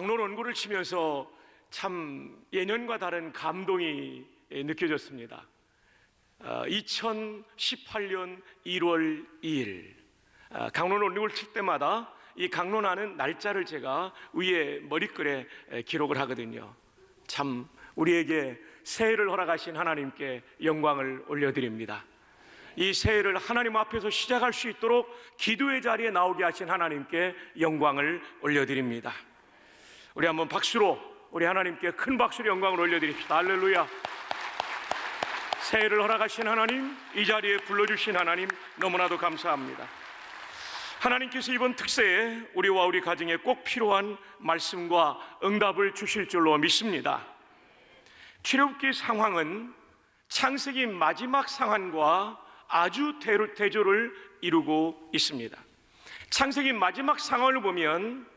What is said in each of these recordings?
강론 원고를 치면서 참 예년과 다른 감동이 느껴졌습니다. 2018년 1월 2일 강론 원고를 칠 때마다 이 강론하는 날짜를 제가 위에 머리글에 기록을 하거든요. 참 우리에게 새해를 허락하신 하나님께 영광을 올려드립니다. 이 새해를 하나님 앞에서 시작할 수 있도록 기도의 자리에 나오게 하신 하나님께 영광을 올려드립니다. 우리 한번 박수로 우리 하나님께 큰 박수로 영광을 올려드립시다. 할렐루야. 새해를 허락하신 하나님, 이 자리에 불러주신 하나님 너무나도 감사합니다. 하나님께서 이번 특세에 우리와 우리 가정에 꼭 필요한 말씀과 응답을 주실 줄로 믿습니다. 출애굽기 상황은 창세기 마지막 상황과 아주 대조를 이루고 있습니다. 창세기 마지막 상황을 보면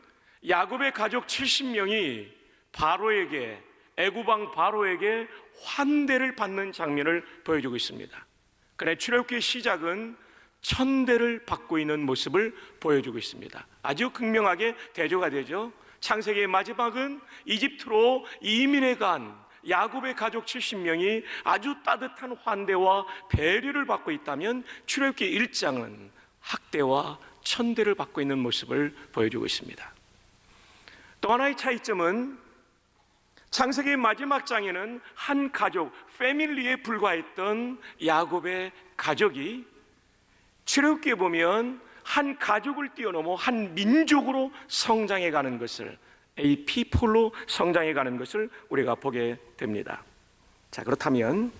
야곱의 가족 70명이 바로에게, 애굽 왕 바로에게 환대를 받는 장면을 보여주고 있습니다. 그러나 출애굽기의 시작은 천대를 받고 있는 모습을 보여주고 있습니다. 아주 극명하게 대조가 되죠. 창세기의 마지막은 이집트로 이민해 간 야곱의 가족 70명이 아주 따뜻한 환대와 배려를 받고 있다면 출애굽기 1장은 학대와 천대를 받고 있는 모습을 보여주고 있습니다. 또 하나의 차이점은 창세기 마지막 장에는 한 가족, 패밀리에 불과했던 야곱의 가족이 출애굽기에 보면 한 가족을 뛰어넘어 한 민족으로 성장해 가는 것을, 이 피플로 성장해 가는 것을 우리가 보게 됩니다. 자, 그렇다면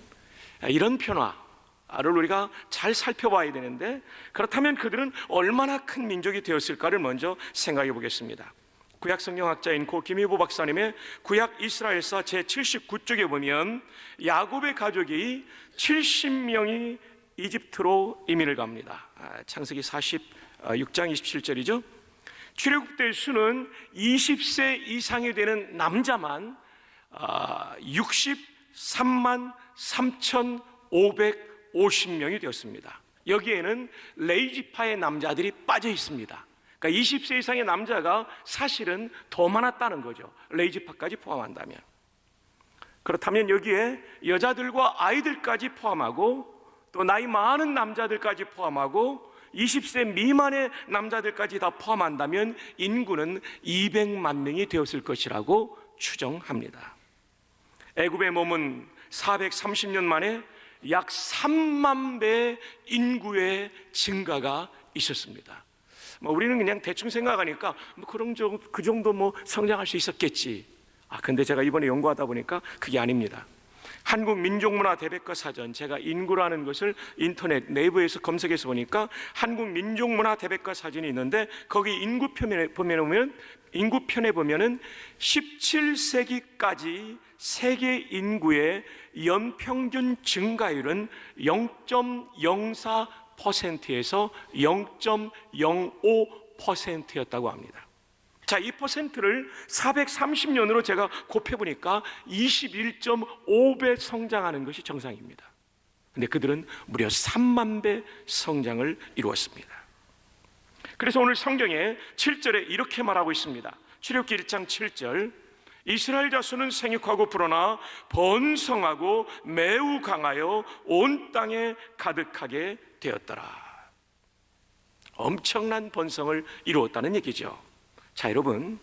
이런 변화를 우리가 잘 살펴봐야 되는데, 그렇다면 그들은 얼마나 큰 민족이 되었을까를 먼저 생각해 보겠습니다. 구약 성경학자인 고 김희보 박사님의 구약 이스라엘사 제79쪽에 보면 야곱의 가족이 70명이 이집트로 이민을 갑니다. 창세기 46장 27절이죠. 출애굽될 수는 20세 이상이 되는 남자만 63만 3,550명이 되었습니다. 여기에는 레위지파의 남자들이 빠져 있습니다. 그러니까 20세 이상의 남자가 사실은 더 많았다는 거죠. 레위지파까지 포함한다면. 그렇다면 여기에 여자들과 아이들까지 포함하고 또 나이 많은 남자들까지 포함하고 20세 미만의 남자들까지 다 포함한다면 인구는 200만 명이 되었을 것이라고 추정합니다. 애굽의 몸은 430년 만에 약 3만 배의 인구의 증가가 있었습니다. 우리는 그냥 대충 생각하니까 그 정도 성장할 수 있었겠지. 근데 제가 이번에 연구하다 보니까 그게 아닙니다. 한국민족문화대백과사전, 제가 인구라는 것을 인터넷 네이버에서 검색해서 보니까 한국민족문화대백과사전이 있는데 거기 인구편에 보면은 17세기까지 세계 인구의 연평균 증가율은 0.04%에서 0.05%였다고 합니다. 자, 이 퍼센트를 430년으로 제가 곱해보니까 21.5배 성장하는 것이 정상입니다. 근데 그들은 무려 3만 배 성장을 이루었습니다. 그래서 오늘 성경에 7절에 이렇게 말하고 있습니다. 출애굽기 1장 7절, 이스라엘 자손은 생육하고 불어나 번성하고 매우 강하여 온 땅에 가득하게 되었더라. 엄청난 번성을 이루었다는 얘기죠. 자, 여러분,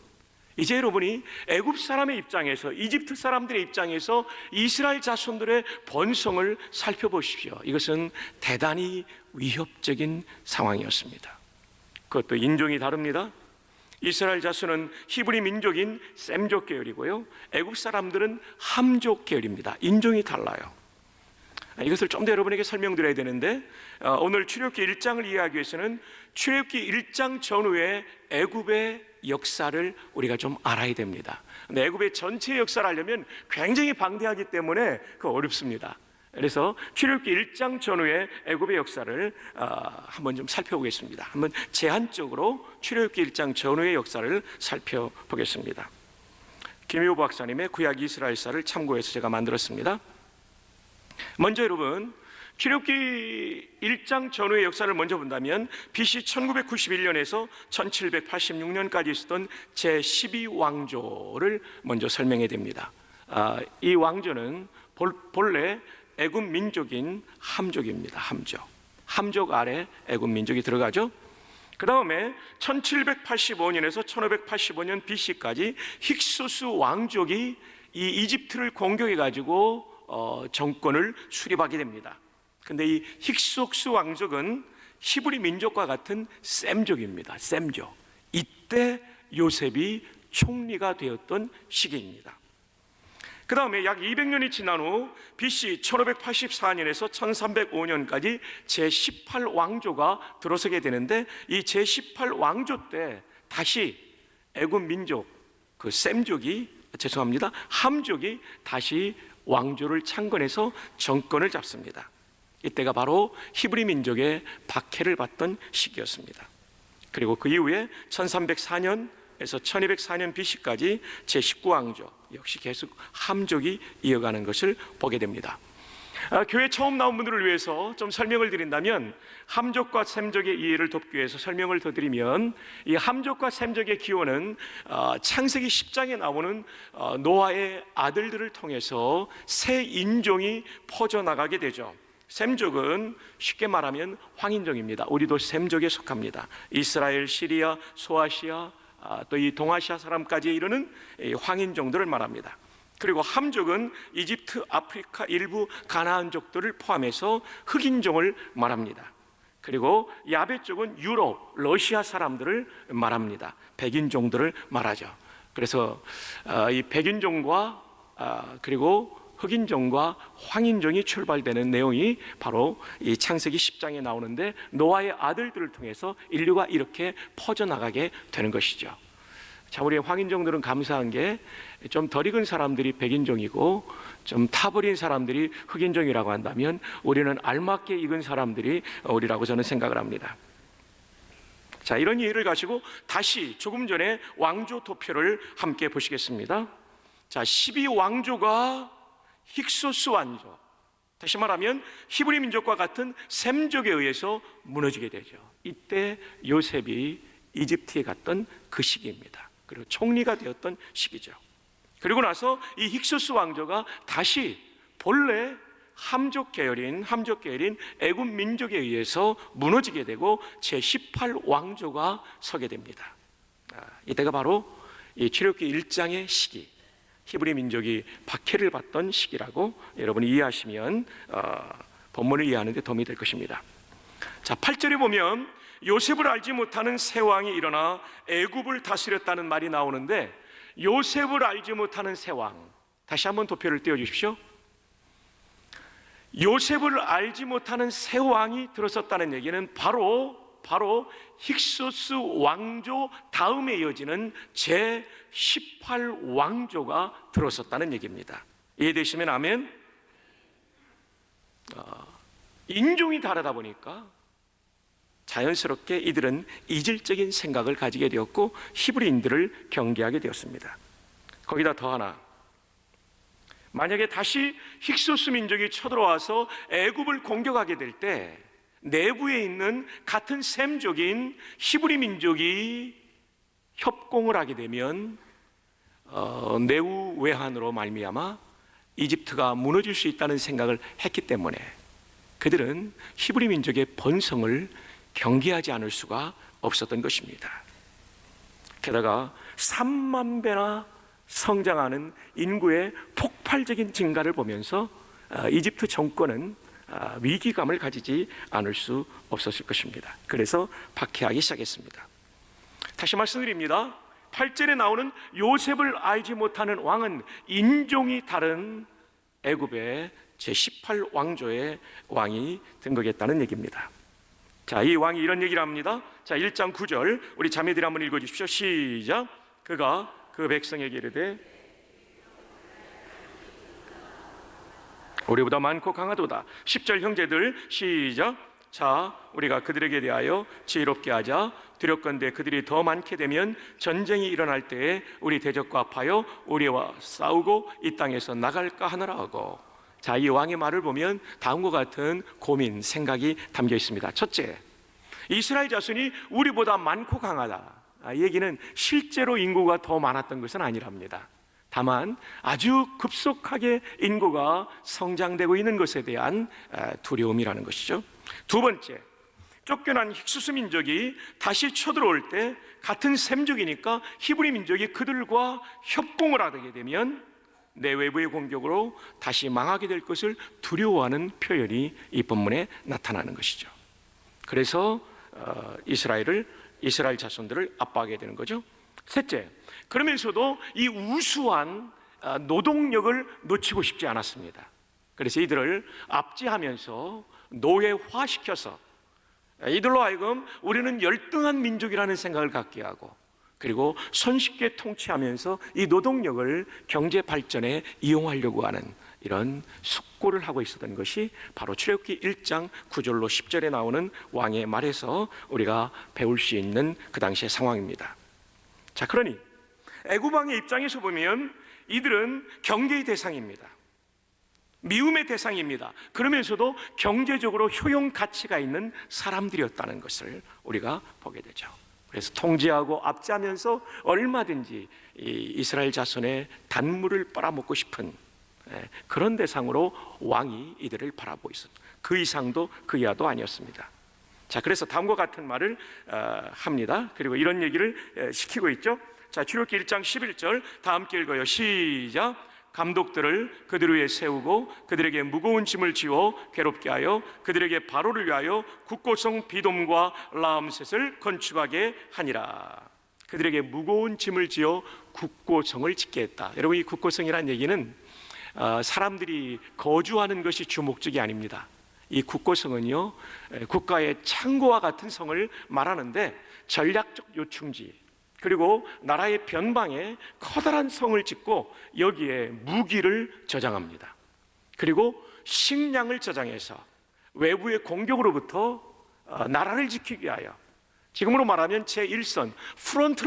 이제 여러분이 애굽 사람의 입장에서, 이집트 사람들의 입장에서 이스라엘 자손들의 번성을 살펴보십시오. 이것은 대단히 위협적인 상황이었습니다. 그것도 인종이 다릅니다. 이스라엘 자손은 히브리 민족인 셈족 계열이고요, 애굽 사람들은 함족 계열입니다. 인종이 달라요. 이것을 좀 더 여러분에게 설명드려야 되는데, 오늘 출애굽기 1장을 이해하기 위해서는 출애굽기 1장 전후의 애굽의 역사를 우리가 좀 알아야 됩니다. 근데 애굽의 전체 역사를 알려면 굉장히 방대하기 때문에 어렵습니다. 그래서 출애굽기 1장 전후의 애굽의 역사를 한번 좀 살펴보겠습니다. 한번 제한적으로 출애굽기 1장 전후의 역사를 살펴보겠습니다. 김효보 박사님의 구약 이스라엘사를 참고해서 제가 만들었습니다. 먼저 여러분, 출애굽기 1장 전후의 역사를 먼저 본다면 BC 1991년에서 1786년까지 있었던 제12왕조를 먼저 설명해야 됩니다. 이 왕조는 본래 애굽 민족인 함족입니다. 함족 아래 애굽 민족이 들어가죠. 그 다음에 1785년에서 1585년 BC까지 힉소스 왕족이 이 이집트를 공격해 가지고 정권을 수립하게 됩니다. 근데 이 힉소스 왕족은 히브리 민족과 같은 셈족입니다. 셈족. 이때 요셉이 총리가 되었던 시기입니다. 그 다음에 약 200년이 지난 후 BC 1584년에서 1305년까지 제18왕조가 들어서게 되는데, 이 제18왕조 때 다시 애굽 민족 함족이 다시 왕조를 창건해서 정권을 잡습니다. 이때가 바로 히브리 민족의 박해를 받던 시기였습니다. 그리고 그 이후에 1304년에서 1204년 BC까지 제19왕조, 역시 계속 함족이 이어가는 것을 보게 됩니다. 교회 처음 나온 분들을 위해서 좀 설명을 드린다면, 함족과 셈족의 이해를 돕기 위해서 설명을 더 드리면, 이 함족과 셈족의 기원은 창세기 10장에 나오는 노아의 아들들을 통해서 새 인종이 퍼져나가게 되죠. 셈족은 쉽게 말하면 황인종입니다. 우리도 셈족에 속합니다. 이스라엘, 시리아, 소아시아, 또 이 동아시아 사람까지 이르는 황인종들을 말합니다. 그리고 함족은 이집트, 아프리카 일부 가나안족들을 포함해서 흑인종을 말합니다. 그리고 야베 쪽은 유럽, 러시아 사람들을 말합니다. 백인종들을 말하죠. 그래서 이 백인종과 그리고 흑인종과 황인종이 출발되는 내용이 바로 이 창세기 10장에 나오는데, 노아의 아들들을 통해서 인류가 이렇게 퍼져나가게 되는 것이죠. 자, 우리 황인종들은 감사한 게 좀 덜 익은 사람들이 백인종이고 좀 타버린 사람들이 흑인종이라고 한다면, 우리는 알맞게 익은 사람들이 우리라고 저는 생각을 합니다. 자, 이런 이해를 가지고 다시 조금 전에 왕조 도표를 함께 보시겠습니다. 자, 12왕조가 힉소스 왕조, 다시 말하면 히브리 민족과 같은 셈족에 의해서 무너지게 되죠. 이때 요셉이 이집트에 갔던 그 시기입니다. 그리고 총리가 되었던 시기죠. 그리고 나서 이 힉소스 왕조가 다시 본래 함족 계열인 애굽 민족에 의해서 무너지게 되고 제18왕조가 서게 됩니다. 이때가 바로 이 출애굽기 1장의 시기, 히브리 민족이 박해를 받던 시기라고 여러분이 이해하시면 본문을 이해하는 데 도움이 될 것입니다. 자, 8절에 보면 요셉을 알지 못하는 새 왕이 일어나 애굽을 다스렸다는 말이 나오는데, 요셉을 알지 못하는 새 왕, 다시 한번 도표를 띄워주십시오. 요셉을 알지 못하는 새 왕이 들어섰다는 얘기는 바로 힉소스 왕조 다음에 이어지는 제18왕조가 들어섰다는 얘기입니다. 이해되시면 아멘. 인종이 다르다 보니까 자연스럽게 이들은 이질적인 생각을 가지게 되었고 히브리인들을 경계하게 되었습니다. 거기다 더 하나, 만약에 다시 힉소스 민족이 쳐들어와서 애굽을 공격하게 될 때 내부에 있는 같은 셈족인 히브리 민족이 협공을 하게 되면 내후 외환으로 말미암아 이집트가 무너질 수 있다는 생각을 했기 때문에 그들은 히브리 민족의 번성을 경계하지 않을 수가 없었던 것입니다. 게다가 3만 배나 성장하는 인구의 폭발적인 증가를 보면서 이집트 정권은 위기감을 가지지 않을 수 없었을 것입니다. 그래서 박해하기 시작했습니다. 다시 말씀드립니다. 8절에 나오는 요셉을 알지 못하는 왕은 인종이 다른 애굽의 제18왕조의 왕이 된 거겠다는 얘기입니다. 자, 이 왕이 이런 얘기를 합니다. 자, 1장 9절 우리 자매들이 한번 읽어주십시오. 시작. 그가 그 백성에게 이르되 우리보다 많고 강하도다. 10절 형제들 시작. 자, 우리가 그들에게 대하여 지혜롭게 하자. 두렵건대 그들이 더 많게 되면 전쟁이 일어날 때에 우리 대적과 합하여 우리와 싸우고 이 땅에서 나갈까 하노라 하고. 자, 이 왕의 말을 보면 다음과 같은 고민, 생각이 담겨 있습니다. 첫째, 이스라엘 자손이 우리보다 많고 강하다. 이 얘기는 실제로 인구가 더 많았던 것은 아니랍니다. 다만 아주 급속하게 인구가 성장되고 있는 것에 대한 두려움이라는 것이죠. 두 번째, 쫓겨난 힉수스 민족이 다시 쳐들어올 때 같은 셈족이니까 히브리 민족이 그들과 협공을 하게 되면 내외부의 공격으로 다시 망하게 될 것을 두려워하는 표현이 이 본문에 나타나는 것이죠. 그래서 이스라엘 자손들을 압박하게 되는 거죠. 셋째, 그러면서도 이 우수한 노동력을 놓치고 싶지 않았습니다. 그래서 이들을 압제하면서 노예화시켜서 이들로 하여금 우리는 열등한 민족이라는 생각을 갖게 하고, 그리고 손쉽게 통치하면서 이 노동력을 경제 발전에 이용하려고 하는 이런 숙고를 하고 있었던 것이 바로 출애굽기 1장 9절로 10절에 나오는 왕의 말에서 우리가 배울 수 있는 그 당시의 상황입니다. 자, 그러니 애굽 왕의 입장에서 보면 이들은 경계의 대상입니다. 미움의 대상입니다. 그러면서도 경제적으로 효용 가치가 있는 사람들이었다는 것을 우리가 보게 되죠. 그래서 통제하고 압제하면서 얼마든지 이 이스라엘 자손의 단물을 빨아먹고 싶은 그런 대상으로 왕이 이들을 바라보고 있었다. 그 이상도 그 이하도 아니었습니다. 자, 그래서 다음과 같은 말을 합니다. 그리고 이런 얘기를 시키고 있죠. 자, 출애굽기 1장 11절 다 함께 읽어요. 시작. 감독들을 그들 위에 세우고 그들에게 무거운 짐을 지워 괴롭게 하여 그들에게 바로를 위하여 국고성 비돔과 라암셋을 건축하게 하니라. 그들에게 무거운 짐을 지어 국고성을 짓게 했다. 여러분, 이 국고성이라는 얘기는 사람들이 거주하는 것이 주 목적이 아닙니다. 이 국고성은요, 국가의 창고와 같은 성을 말하는데 전략적 요충지, 그리고 나라의 변방에 커다란 성을 짓고 여기에 무기를 저장합니다. 그리고 식량을 저장해서 외부의 공격으로부터 나라를 지키기 위하여, 지금으로 말하면 제1선 프론트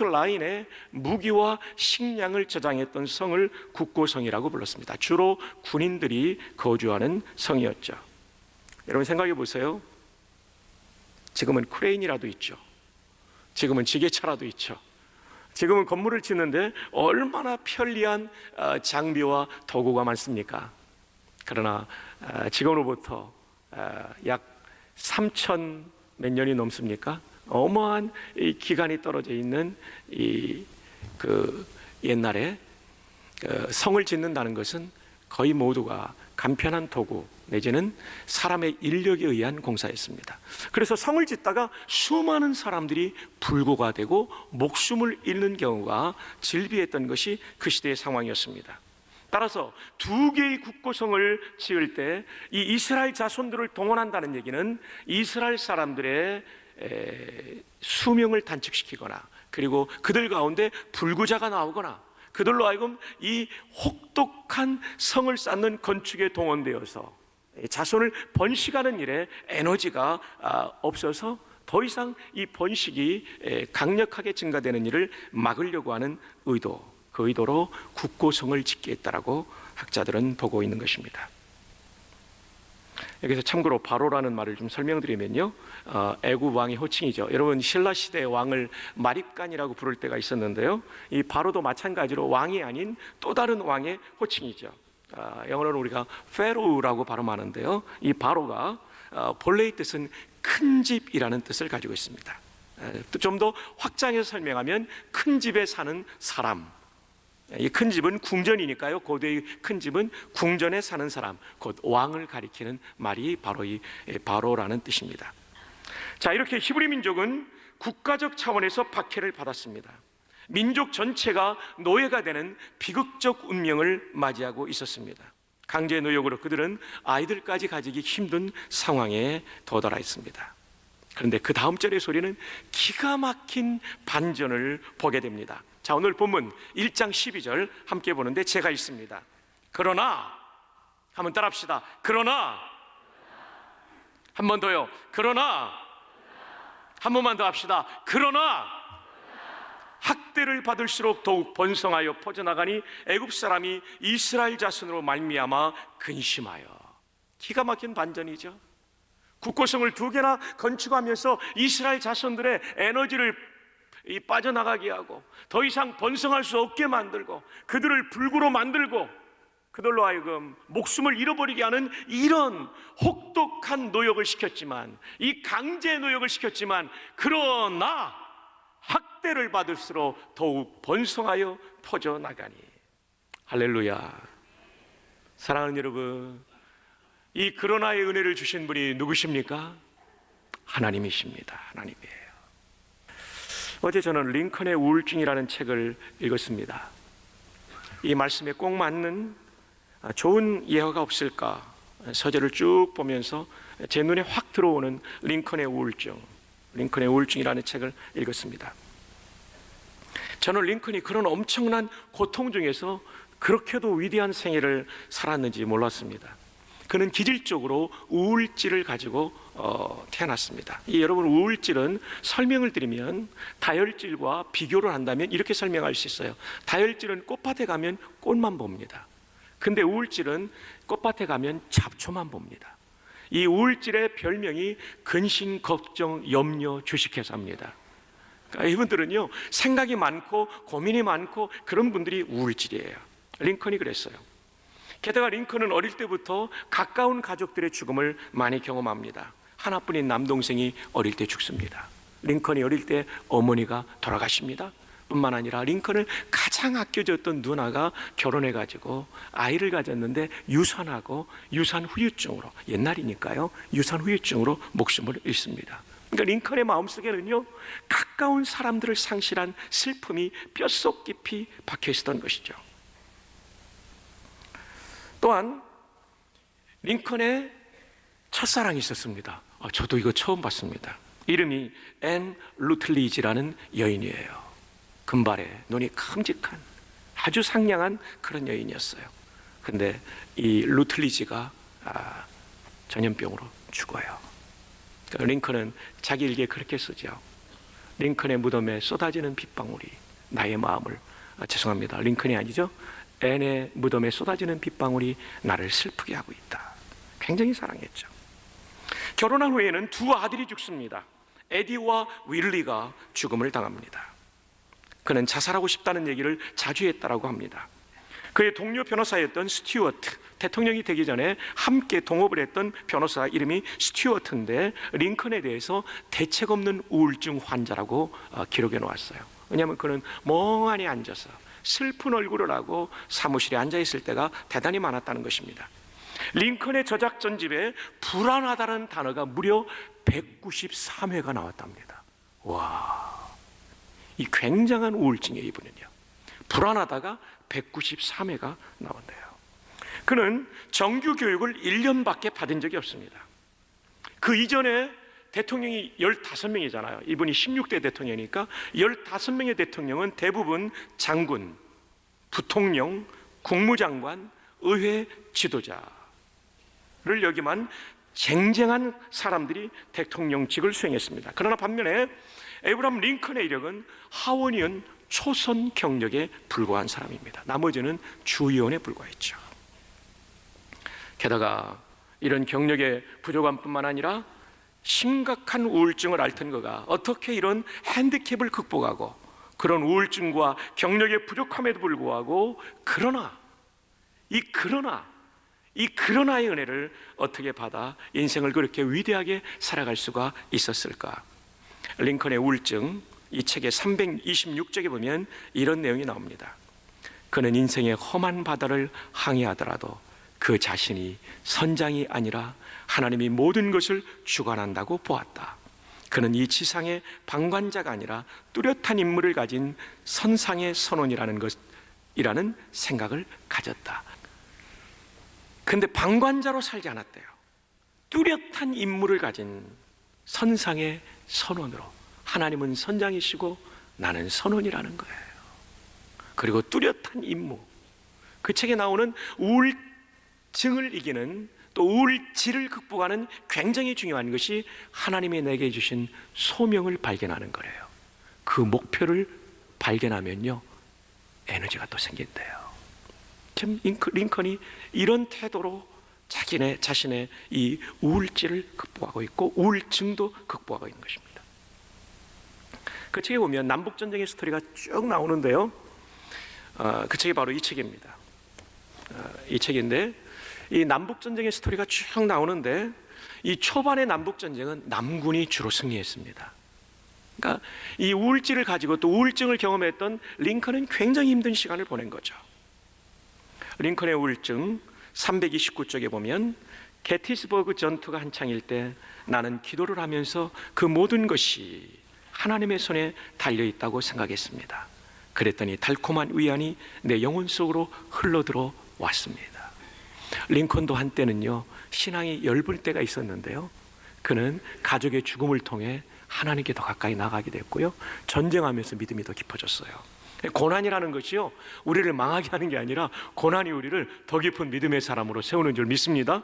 라인에 무기와 식량을 저장했던 성을 국고성이라고 불렀습니다. 주로 군인들이 거주하는 성이었죠. 여러분 생각해 보세요. 지금은 크레인이라도 있죠. 지금은 지게차라도 있죠. 지금은 건물을 짓는데 얼마나 편리한 장비와 도구가 많습니까? 그러나 지금으로부터 약 3천 몇 년이 넘습니까? 어마어마한 이 기간이 떨어져 있는 옛날에 성을 짓는다는 것은 거의 모두가 간편한 도구 내지는 사람의 인력에 의한 공사였습니다. 그래서 성을 짓다가 수많은 사람들이 불구가 되고 목숨을 잃는 경우가 질비했던 것이 그 시대의 상황이었습니다. 따라서 두 개의 국고성을 지을 때 이 이스라엘 자손들을 동원한다는 얘기는 이스라엘 사람들의 수명을 단축시키거나, 그리고 그들 가운데 불구자가 나오거나, 그들로 하여금 이 혹독한 성을 쌓는 건축에 동원되어서 자손을 번식하는 일에 에너지가 없어서 더 이상 이 번식이 강력하게 증가되는 일을 막으려고 하는 의도, 그 의도로 국고성을 짓게 했다라고 학자들은 보고 있는 것입니다. 여기서 참고로 바로라는 말을 좀 설명드리면요, 애굽 왕의 호칭이죠. 여러분, 신라 시대의 왕을 마립간이라고 부를 때가 있었는데요, 이 바로도 마찬가지로 왕이 아닌 또 다른 왕의 호칭이죠. 영어로는 우리가 페로우라고 발음하는데요, 이 바로가 본래의 뜻은 큰 집이라는 뜻을 가지고 있습니다. 좀 더 확장해서 설명하면 큰 집에 사는 사람, 이 큰 집은 궁전이니까요, 고대의 큰 집은 궁전에 사는 사람, 곧 왕을 가리키는 말이 바로 이 바로라는 뜻입니다. 자, 이렇게 히브리 민족은 국가적 차원에서 박해를 받았습니다. 민족 전체가 노예가 되는 비극적 운명을 맞이하고 있었습니다. 강제 노역으로 그들은 아이들까지 가지기 힘든 상황에 도달하 있습니다. 그런데 그 다음 절의 소리는 기가 막힌 반전을 보게 됩니다. 자, 오늘 본문 1장 12절 함께 보는데 제가 읽습니다. 그러나, 한번 따라합시다. 그러나, 한 번 더요. 그러나, 한 번만 더 합시다. 그러나, 학대를 받을수록 더욱 번성하여 퍼져나가니 애굽 사람이 이스라엘 자손으로 말미암아 근심하여. 기가 막힌 반전이죠. 국고성을 2개나 건축하면서 이스라엘 자손들의 에너지를 빠져나가게 하고 더 이상 번성할 수 없게 만들고 그들을 불구로 만들고 그들로 하여금 목숨을 잃어버리게 하는 이런 혹독한 노역을 시켰지만, 이 강제 노역을 시켰지만, 그러나 학대를 받을수록 더욱 번성하여 퍼져나가니. 할렐루야. 사랑하는 여러분, 이 그러나의 은혜를 주신 분이 누구십니까? 하나님이십니다. 하나님이에요. 어제 저는 링컨의 우울증이라는 책을 읽었습니다. 이 말씀에 꼭 맞는 좋은 예화가 없을까 서재를 쭉 보면서 제 눈에 확 들어오는 링컨의 우울증이라는 책을 읽었습니다. 저는 링컨이 그런 엄청난 고통 중에서 그렇게도 위대한 생애를 살았는지 몰랐습니다. 그는 기질적으로 우울증을 가지고 태어났습니다. 여러분, 우울증은 설명을 드리면 다혈질과 비교를 한다면 이렇게 설명할 수 있어요. 다혈질은 꽃밭에 가면 꽃만 봅니다. 근데 우울증은 꽃밭에 가면 잡초만 봅니다. 이 우울증의 별명이 근심, 걱정, 염려, 주식회사입니다. 그러니까 이분들은요, 생각이 많고 고민이 많고 그런 분들이 우울증이에요. 링컨이 그랬어요. 게다가 링컨은 어릴 때부터 가까운 가족들의 죽음을 많이 경험합니다. 하나뿐인 남동생이 어릴 때 죽습니다. 링컨이 어릴 때 어머니가 돌아가십니다. 뿐만 아니라 링컨을 가장 아껴줬던 누나가 결혼해가지고 아이를 가졌는데 유산하고 유산 후유증으로, 옛날이니까요, 유산 후유증으로 목숨을 잃습니다. 그러니까 링컨의 마음속에는요, 가까운 사람들을 상실한 슬픔이 뼛속 깊이 박혀 있었던 것이죠. 또한 링컨의 첫사랑이 있었습니다. 저도 이거 처음 봤습니다. 이름이 앤 루틀리지라는 여인이에요. 금발에 눈이 큼직한 아주 상냥한 그런 여인이었어요. 근데 이 루틀리지가 전염병으로 죽어요. 그러니까 링컨은 자기 일기에 그렇게 쓰죠. 링컨의 무덤에 쏟아지는 빗방울이 나의 마음을, 죄송합니다, 링컨이 아니죠, 앤의 무덤에 쏟아지는 빗방울이 나를 슬프게 하고 있다. 굉장히 사랑했죠. 결혼한 후에는 2 아들이 죽습니다. 에디와 윌리가 죽음을 당합니다. 그는 자살하고 싶다는 얘기를 자주 했다고 합니다. 그의 동료 변호사였던 스튜어트, 대통령이 되기 전에 함께 동업을 했던 변호사 이름이 스튜어트인데 링컨에 대해서 대책 없는 우울증 환자라고 기록해 놓았어요. 왜냐하면 그는 멍하니 앉아서 슬픈 얼굴을 하고 사무실에 앉아 있을 때가 대단히 많았다는 것입니다. 링컨의 저작 전집에 불안하다는 단어가 무려 193회가 나왔답니다. 와, 이 굉장한 우울증이에요. 이분은요, 불안하다가 193회가 나온대요. 그는 정규 교육을 1년밖에 받은 적이 없습니다. 그 이전에 대통령이 15명이잖아요. 이분이 16대 대통령이니까 15명의 대통령은 대부분 장군, 부통령, 국무장관, 의회 지도자를 여기만 쟁쟁한 사람들이 대통령직을 수행했습니다. 그러나 반면에 에브라함 링컨의 이력은 하원의원 초선 경력에 불과한 사람입니다. 나머지는 주의원에 불과했죠. 게다가 이런 경력의 부족함뿐만 아니라 심각한 우울증을 앓던 그가 어떻게 이런 핸디캡을 극복하고 그런 우울증과 경력의 부족함에도 불구하고 이 그러나의 은혜를 어떻게 받아 인생을 그렇게 위대하게 살아갈 수가 있었을까? 링컨의 우울증, 이 책의 326쪽에 보면 이런 내용이 나옵니다. 그는 인생의 험한 바다를 항해하더라도 그 자신이 선장이 아니라 하나님이 모든 것을 주관한다고 보았다. 그는 이 지상의 방관자가 아니라 뚜렷한 임무를 가진 선상의 선원이라는 생각을 가졌다. 근데 방관자로 살지 않았대요. 뚜렷한 임무를 가진 선상의 선원으로, 하나님은 선장이시고 나는 선원이라는 거예요. 그리고 뚜렷한 임무, 그 책에 나오는 우울증을 이기는, 또 우울질을 극복하는 굉장히 중요한 것이 하나님이 내게 주신 소명을 발견하는 거예요. 그 목표를 발견하면요, 에너지가 또 생긴대요. 지금 링컨이 이런 태도로 자신의 이 우울증을 극복하고 있고 우울증도 극복하고 있는 것입니다. 그 책에 보면 남북전쟁의 스토리가 쭉 나오는데요, 그 책이 바로 이 책입니다. 이 책인데, 이 남북전쟁의 스토리가 쭉 나오는데, 이 초반의 남북전쟁은 남군이 주로 승리했습니다. 그러니까 이 우울증을 가지고 또 우울증을 경험했던 링컨은 굉장히 힘든 시간을 보낸 거죠. 링컨의 우울증 329쪽에 보면, 게티스버그 전투가 한창일 때 나는 기도를 하면서 그 모든 것이 하나님의 손에 달려있다고 생각했습니다. 그랬더니 달콤한 위안이 내 영혼 속으로 흘러들어 왔습니다. 링컨도 한때는요, 신앙이 엷을 때가 있었는데요, 그는 가족의 죽음을 통해 하나님께 더 가까이 나가게 됐고요, 전쟁하면서 믿음이 더 깊어졌어요. 고난이라는 것이요, 우리를 망하게 하는 게 아니라 고난이 우리를 더 깊은 믿음의 사람으로 세우는 줄 믿습니다.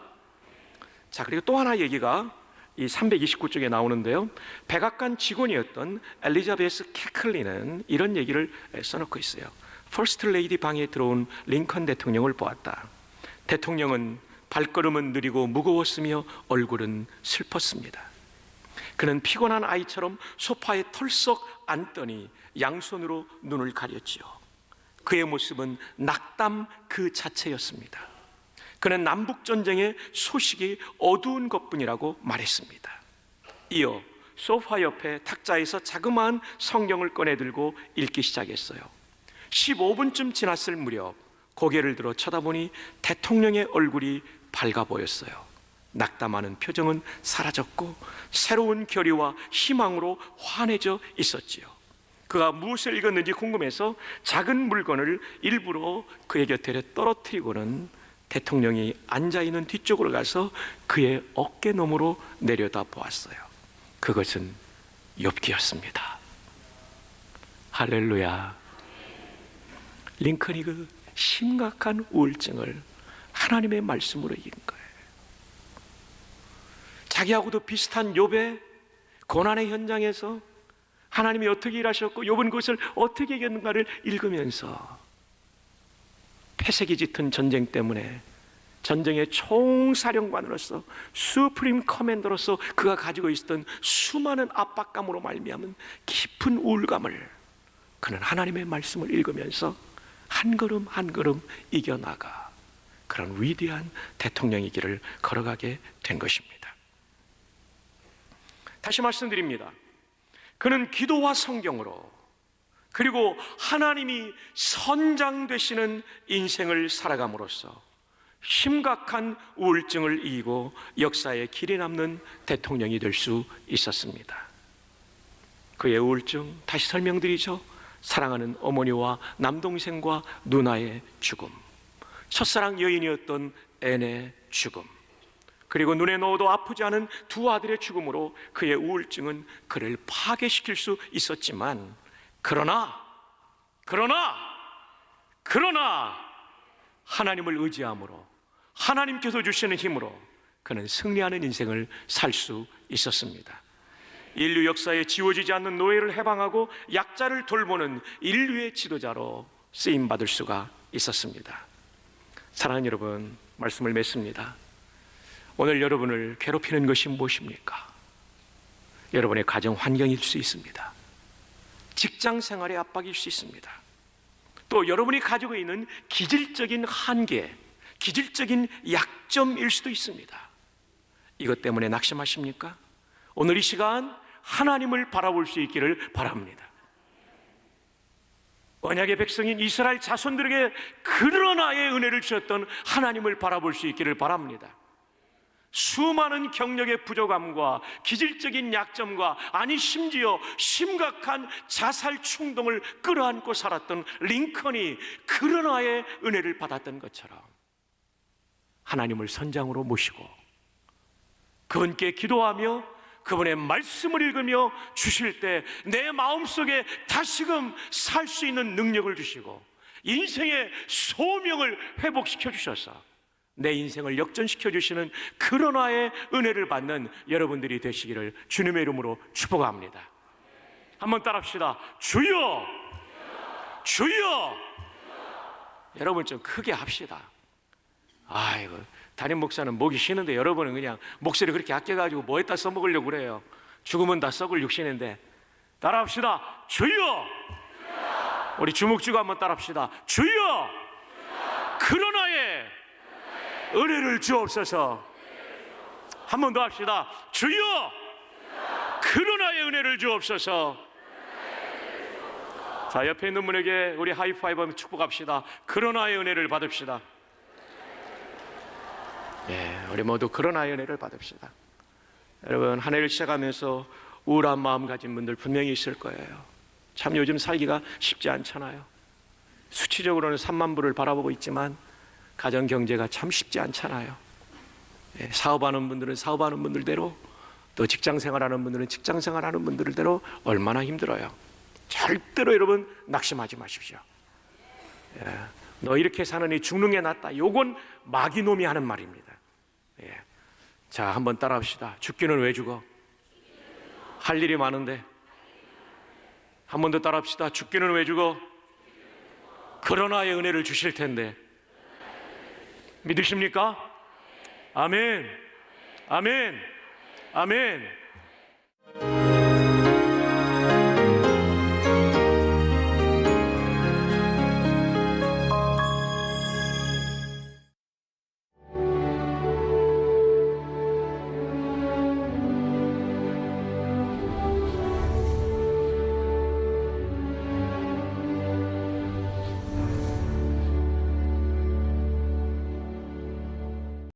자, 그리고 또 하나 얘기가 이 329쪽에 나오는데요, 백악관 직원이었던 엘리자베스 캐클리는 이런 얘기를 써놓고 있어요. 퍼스트 레이디 방에 들어온 링컨 대통령을 보았다. 대통령은 발걸음은 느리고 무거웠으며 얼굴은 슬펐습니다. 그는 피곤한 아이처럼 소파에 털썩 앉더니 양손으로 눈을 가렸지요. 그의 모습은 낙담 그 자체였습니다. 그는 남북전쟁의 소식이 어두운 것뿐이라고 말했습니다. 이어 소파 옆에 탁자에서 자그마한 성경을 꺼내들고 읽기 시작했어요. 15분쯤 지났을 무렵 고개를 들어 쳐다보니 대통령의 얼굴이 밝아 보였어요. 낙담하는 표정은 사라졌고 새로운 결의와 희망으로 환해져 있었지요. 그가 무엇을 읽었는지 궁금해서 작은 물건을 일부러 그의 곁에 떨어뜨리고는 대통령이 앉아있는 뒤쪽으로 가서 그의 어깨 너머로 내려다 보았어요. 그것은 욥기였습니다. 할렐루야. 링컨이 그 심각한 우울증을 하나님의 말씀으로 이긴 거예요. 자기하고도 비슷한 욥의 고난의 현장에서 하나님이 어떻게 일하셨고 욥은 그것을 어떻게 이겼는가를 읽으면서 폐색이 짙은 전쟁 때문에 전쟁의 총사령관으로서 수프림 커맨더로서 그가 가지고 있었던 수많은 압박감으로 말미암은 깊은 우울감을 그는 하나님의 말씀을 읽으면서 한 걸음 한 걸음 이겨나가 그런 위대한 대통령의 길을 걸어가게 된 것입니다. 다시 말씀드립니다. 그는 기도와 성경으로 그리고 하나님이 선장되시는 인생을 살아감으로써 심각한 우울증을 이기고 역사에 길이 남는 대통령이 될 수 있었습니다. 그의 우울증 다시 설명드리죠. 사랑하는 어머니와 남동생과 누나의 죽음, 첫사랑 여인이었던 앤의 죽음, 그리고 눈에 넣어도 아프지 않은 두 아들의 죽음으로 그의 우울증은 그를 파괴시킬 수 있었지만 그러나 하나님을 의지함으로 하나님께서 주시는 힘으로 그는 승리하는 인생을 살 수 있었습니다. 인류 역사에 지워지지 않는 노예를 해방하고 약자를 돌보는 인류의 지도자로 쓰임받을 수가 있었습니다. 사랑하는 여러분, 말씀을 맺습니다. 오늘 여러분을 괴롭히는 것이 무엇입니까? 여러분의 가정 환경일 수 있습니다. 직장 생활의 압박일 수 있습니다. 또 여러분이 가지고 있는 기질적인 한계, 기질적인 약점일 수도 있습니다. 이것 때문에 낙심하십니까? 오늘 이 시간 하나님을 바라볼 수 있기를 바랍니다. 언약의 백성인 이스라엘 자손들에게 그러나의 은혜를 주셨던 하나님을 바라볼 수 있기를 바랍니다. 수많은 경력의 부족함과 기질적인 약점과 아니 심지어 심각한 자살 충동을 끌어안고 살았던 링컨이 그러나의 은혜를 받았던 것처럼 하나님을 선장으로 모시고 그분께 기도하며 그분의 말씀을 읽으며 주실 때 내 마음속에 다시금 살 수 있는 능력을 주시고 인생의 소명을 회복시켜 주셔서 내 인생을 역전시켜 주시는 그러나의 은혜를 받는 여러분들이 되시기를 주님의 이름으로 축복합니다. 한번 따라합시다. 주여 주여! 여러분 좀 크게 합시다. 아이고, 담임 목사는 목이 쉬는데 여러분은 그냥 목소리 그렇게 아껴가지고 뭐에다 써먹으려고 그래요. 죽으면 다 썩을 육신인데. 따라합시다. 주여! 우리 주목주고 한번 따라합시다. 주여! 그러나의 은혜를 주옵소서. 한 번 더 합시다. 주여! 그러나의 은혜를 주옵소서. 자, 옆에 있는 분에게 우리 하이파이브 하면 축복합시다. 그러나의 은혜를 받읍시다. 예, 우리 모두 그러나의 은혜를 받읍시다. 여러분, 한 해를 시작하면서 우울한 마음 가진 분들 분명히 있을 거예요. 참 요즘 살기가 쉽지 않잖아요. 수치적으로는 3만 불을 바라보고 있지만 가정 경제가 참 쉽지 않잖아요. 예, 사업하는 분들은 사업하는 분들대로, 또 직장 생활하는 분들은 직장 생활하는 분들대로 얼마나 힘들어요. 절대로 여러분 낙심하지 마십시오. 예, 너 이렇게 사느니 죽는 게 낫다. 요건 마귀놈이 하는 말입니다. 예. 자, 한번 따라합시다. 죽기는 왜 죽어? 할 일이 많은데. 한 번 더 따라합시다. 죽기는 왜 죽어? 그러나의 은혜를 주실 텐데. 믿으십니까? 아멘, 아멘, 아멘.